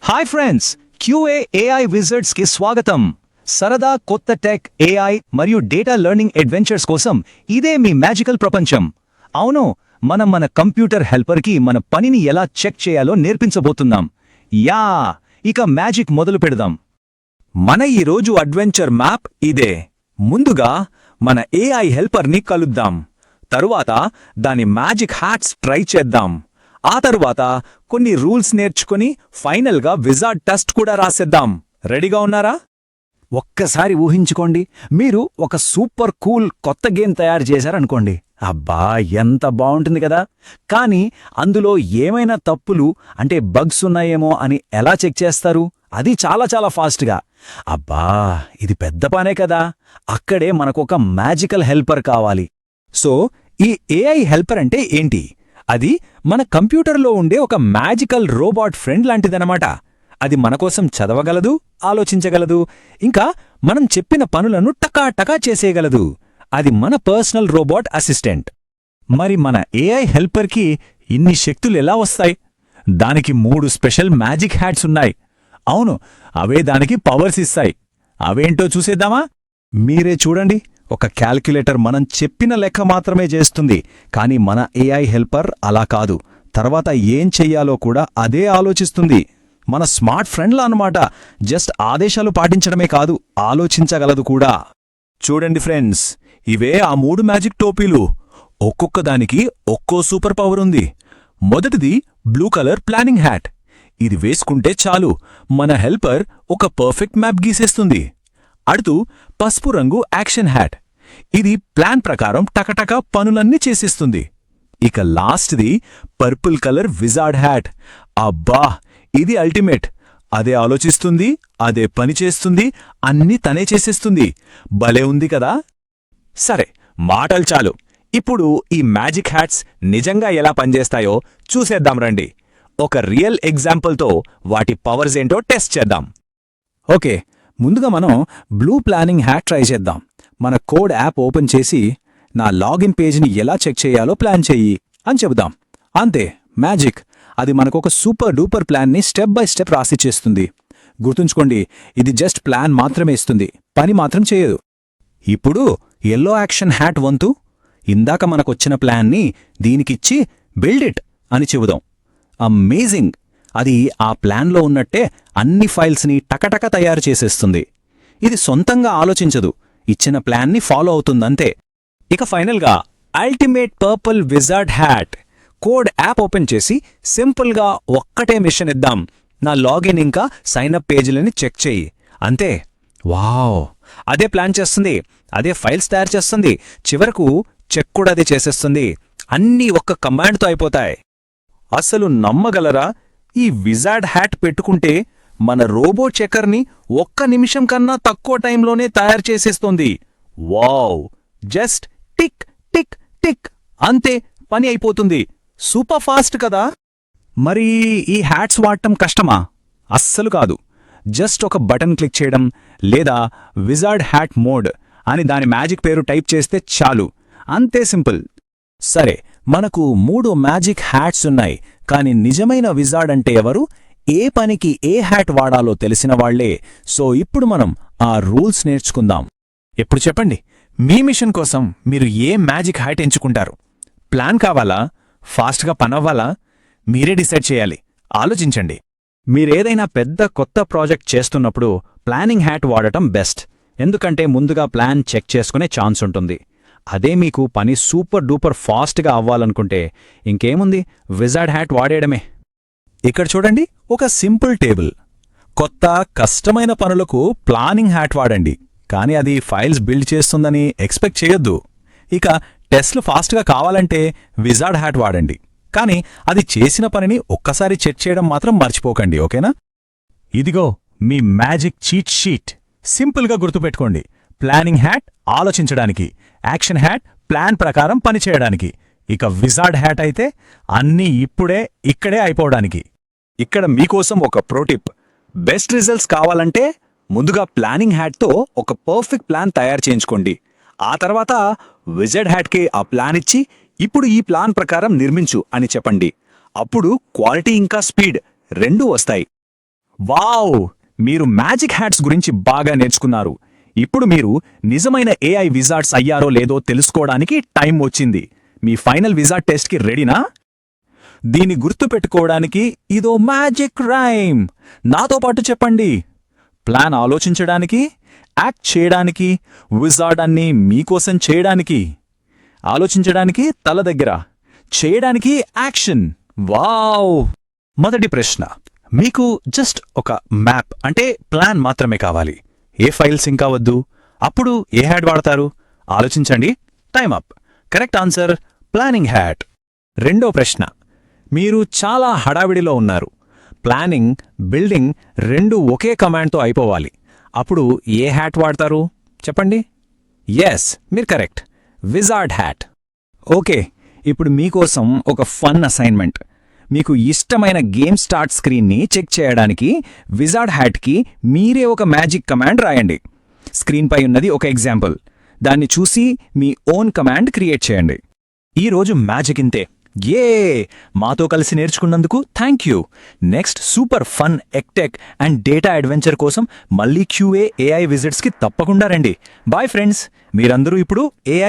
Hi friends, QA AI Wizards కి స్వాగతం. సరదా కొత్త టెక్, ఏఐ మరియు డేటా లెర్నింగ్ అడ్వెంచర్స్ కోసం ఇదే మీ మ్యాజికల్ ప్రపంచం. అవును, మన కంప్యూటర్ హెల్పర్ కి మన పనిని ఎలా చెక్ చేయాలో నేర్పించబోతున్నాం. యా, ఇక మ్యాజిక్ మొదలు పెడదాం. మన ఈరోజు అడ్వెంచర్ మ్యాప్ ఇదే. ముందుగా మన ఏఐ హెల్పర్ని కలుద్దాం. తరువాత దాని మ్యాజిక్ హ్యాట్స్ ట్రై చేద్దాం. ఆ తరువాత కొన్ని రూల్స్ నేర్చుకుని ఫైనల్గా విజార్డ్ టెస్ట్ కూడా రాసేద్దాం. రెడీగా ఉన్నారా? ఒక్కసారి ఊహించుకోండి, మీరు ఒక సూపర్ కూల్ కొత్త గేమ్ తయారు చేశారనుకోండి. అబ్బా, ఎంత బావుంటుంది కదా! కానీ అందులో ఏమైనా తప్పులు అంటే బగ్స్ ఉన్నాయేమో అని ఎలా చెక్ చేస్తారు? అది చాలా ఫాస్ట్గా. అబ్బా, ఇది పెద్ద పనే కదా! అక్కడే మనకొక మ్యాజికల్ హెల్పర్ కావాలి. సో ఈ ఏఐ హెల్పర్ అంటే ఏంటి? అది మన కంప్యూటర్లో ఉండే ఒక మ్యాజికల్ రోబోట్ ఫ్రెండ్ లాంటిదనమాట. అది మనకోసం చదవగలదు, ఆలోచించగలదు, ఇంకా మనం చెప్పిన పనులను టకా చేసేయగలదు. అది మన పర్సనల్ రోబోట్ అసిస్టెంట్. మరి మన ఏఐ హెల్పర్కి ఇన్ని శక్తులు ఎలా వస్తాయి? దానికి 3 స్పెషల్ మ్యాజిక్ హ్యాట్స్ ఉన్నాయి. అవును, అవే దానికి పవర్స్ ఇస్తాయి. అవేంటో చూసేద్దామా? మీరే చూడండి. ఒక క్యాల్క్యులేటర్ మనం చెప్పిన లెక్క మాత్రమే చేస్తుంది, కానీ మన ఏఐ హెల్పర్ అలా కాదు. తర్వాత ఏం చెయ్యాలో కూడా అదే ఆలోచిస్తుంది. మన స్మార్ట్ ఫ్రెండ్లా అన్నమాట. జస్ట్ ఆదేశాలు పాటించడమే కాదు, ఆలోచించగలదు కూడా. చూడండి ఫ్రెండ్స్, ఇవే ఆ 3 మ్యాజిక్ టోపీలు. ఒక్కొక్క దానికి ఒక్కో సూపర్ పవర్ ఉంది. మొదటిది బ్లూ కలర్ ప్లానింగ్ హ్యాట్. ఇది వేసుకుంటే చాలు, మన హెల్పర్ ఒక పర్ఫెక్ట్ మ్యాప్ గీసేస్తుంది. అడుతూ పసుపు రంగు యాక్షన్ హ్యాట్. ఇది ప్లాన్ ప్రకారం టకటక పనులన్నీ చేసేస్తుంది. ఇక లాస్ట్ది పర్పుల్ కలర్ విజార్డ్ హ్యాట్. అబ్బా, ఇది అల్టిమేట్. అదే ఆలోచిస్తుంది, అదే పని చేస్తుంది, అన్నీ తనే చేసేస్తుంది. భలే ఉంది కదా! సరే, మాటలు చాలు. ఇప్పుడు ఈ మ్యాజిక్ హ్యాట్స్ నిజంగా ఎలా పనిచేస్తాయో చూసేద్దాం రండి. ఒక రియల్ ఎగ్జాంపుల్తో వాటి పవర్స్ ఏంటో టెస్ట్ చేద్దాం. ఓకే, ముందుగా మనం బ్లూ ప్లానింగ్ హ్యాట్ ట్రై చేద్దాం. మన కోడ్ యాప్ ఓపెన్ చేసి నా లాగిన్ పేజ్ని ఎలా చెక్ చేయాలో ప్లాన్ చెయ్యి అని చెబుదాం. అంతే, మ్యాజిక్. అది మనకొక సూపర్ డూపర్ ప్లాన్ని స్టెప్ బై స్టెప్ రాసిచ్చేస్తుంది. గుర్తుంచుకోండి, ఇది జస్ట్ ప్లాన్ మాత్రమే ఇస్తుంది, పని మాత్రం చేయదు. ఇప్పుడు ఎల్లో యాక్షన్ హ్యాట్ వంతు. ఇందాక మనకొచ్చిన ప్లాన్ని దీనికిచ్చి బిల్డ్ ఇట్ అని చెబుదాం. అమేజింగ్! అది ఆ ప్లాన్లో ఉన్నట్టే అన్ని ఫైల్స్ని టకటక తయారు చేసేస్తుంది. ఇది సొంతంగా ఆలోచించదు, ఇచ్చిన ప్లాన్ని ఫాలో అవుతుందంతే. ఇక ఫైనల్గా ultimate purple wizard hat. Code app open చేసి సింపుల్గా ఒక్కటే మిషన్ ఇద్దాం. నా లాగిన్ ఇంకా సైనప్ పేజీలని చెక్ చెయ్యి. అంతే. వావ్! అదే ప్లాన్ చేస్తుంది, అదే ఫైల్స్ తయారు చేస్తుంది, చివరకు చెక్ కూడా అదే చేసేస్తుంది. అన్నీ ఒక్క కమాండ్తో అయిపోతాయి. అసలు నమ్మగలరా? ఈ విజార్డ్ హ్యాట్ పెట్టుకుంటే మన రోబో చెక్కర్ని 1 నిమిషం కన్నా తక్కువ టైంలోనే తయారు చేసేస్తోంది. Wow! Just tick tick tick, అంతే, పని అయిపోతుంది. సూపర్ ఫాస్ట్ కదా! మరి ఈ హ్యాట్స్ వాడటం కష్టమా? అస్సలు కాదు. జస్ట్ ఒక బటన్ క్లిక్ చేయడం, లేదా విజార్డ్ హ్యాట్ మోడ్ అని దాని మ్యాజిక్ పేరు టైప్ చేస్తే చాలు. అంతే సింపుల్. సరే, మనకు 3 మ్యాజిక్ హ్యాట్స్ ఉన్నాయి, కాని నిజమైన విజార్డ్ అంటే ఎవరు? ఏ పనికి ఏ హ్యాట్ వాడాలో తెలిసిన వాళ్లే. సో ఇప్పుడు మనం ఆ రూల్స్ నేర్చుకుందాం. ఎప్పుడు చెప్పండి, మీ మిషన్ కోసం మీరు ఏ మ్యాజిక్ హ్యాట్ ఎంచుకుంటారు? ప్లాన్ కావాలా? ఫాస్ట్గా పనవ్వాలా? మీరే డిసైడ్ చేయాలి. ఆలోచించండి. మీరేదైనా పెద్ద కొత్త ప్రాజెక్ట్ చేస్తున్నప్పుడు ప్లానింగ్ హ్యాట్ వాడటం బెస్ట్. ఎందుకంటే ముందుగా ప్లాన్ చెక్ చేసుకునే ఛాన్స్ ఉంటుంది. అదే మీకు పని సూపర్ డూపర్ ఫాస్ట్గా అవ్వాలనుకుంటే ఇంకేముంది, విజార్డ్ హ్యాట్ వాడేయడమే. ఇక్కడ చూడండి, ఒక సింపుల్ టేబుల్. కొత్త కష్టమైన పనులకు ప్లానింగ్ హ్యాట్ వాడండి, కానీ అది ఫైల్స్ బిల్డ్ చేస్తుందని ఎక్స్పెక్ట్ చేయొద్దు. ఇక టెస్ట్లు ఫాస్ట్గా కావాలంటే విజార్డ్ హ్యాట్ వాడండి, కానీ అది చేసిన పనిని ఒక్కసారి చెక్ చేయడం మాత్రం మర్చిపోకండి. ఓకేనా? ఇదిగో మీ మ్యాజిక్ చీట్ షీట్. సింపుల్గా గుర్తుపెట్టుకోండి. ప్లానింగ్ హ్యాట్ ఆలోచించడానికి, యాక్షన్ హ్యాట్ ప్లాన్ ప్రకారం పనిచేయడానికి, ఇక విజార్డ్ హ్యాట్ అయితే అన్నీ ఇక్కడే అయిపోవడానికి. ఇక్కడ మీకోసం ఒక ప్రోటిప్. బెస్ట్ రిజల్ట్స్ కావాలంటే ముందుగా ప్లానింగ్ హ్యాట్తో ఒక పర్ఫెక్ట్ ప్లాన్ తయారు చేయించుకోండి. ఆ తర్వాత విజార్డ్ హ్యాట్కి ఆ ప్లాన్ ఇచ్చి, ఇప్పుడు ఈ ప్లాన్ ప్రకారం నిర్మించు అని చెప్పండి. అప్పుడు క్వాలిటీ ఇంకా స్పీడ్ 2 వస్తాయి. వావ్! మీరు మ్యాజిక్ హ్యాట్స్ గురించి బాగా నేర్చుకున్నారు. ఇప్పుడు మీరు నిజమైన ఏఐ విజార్డ్స్ అయ్యారో లేదో తెలుసుకోవడానికి టైం వచ్చింది. మీ ఫైనల్ విజార్డ్ టెస్ట్కి రెడీనా? దీన్ని గుర్తుపెట్టుకోవడానికి ఇదో మ్యాజిక్ రైమ్. నాతో పాటు చెప్పండి. ప్లాన్ ఆలోచించడానికి, యాక్ట్ చేయడానికి, విజార్డ్ అన్ని మీకోసం చేయడానికి. ఆలోచించడానికి తల దగ్గర, చేయడానికి యాక్షన్. వావ్! మొదటి ప్రశ్న, మీకు జస్ట్ ఒక మ్యాప్ అంటే ప్లాన్ మాత్రమే కావాలి. ఏ ఫైల్స్ ఇంకా వద్దు. అప్పుడు ఏ హ్యాట్ వాడతారు? ఆలోచించండి. Time up. Correct answer planning hat. రెండో ప్రశ్న, మీరు చాలా హడావిడిలో ఉన్నారు. ప్లానింగ్, బిల్డింగ్ రెండు ఒకే కమాండ్తో అయిపోవాలి. అప్పుడు ఏ హ్యాట్ వాడతారు? చెప్పండి. ఎస్, మీరు కరెక్ట్. Wizard hat. ఓకే, ఇప్పుడు మీకోసం ఒక ఫన్ అసైన్మెంట్. మీకు ఇష్టమైన గేమ్ స్టార్ట్ స్క్రీన్ని చెక్ చేయడానికి విజార్డ్ హ్యాట్కి మీరే ఒక మ్యాజిక్ కమాండ్ రాయండి. స్క్రీన్పై ఉన్నది ఒక ఎగ్జాంపుల్. దాన్ని చూసి మీ ఓన్ కమాండ్ క్రియేట్ చేయండి. ఈరోజు మ్యాజిక్ ఇంతే. ఏ మాతో కలిసి నేర్చుకున్నందుకు thank you. Next super fun ఎక్టెక్ అండ్ డేటా అడ్వెంచర్ కోసం మళ్ళీ QA AI విజిట్స్కి తప్పకుండా రండి. Bye friends. మీరందరూ ఇప్పుడు AI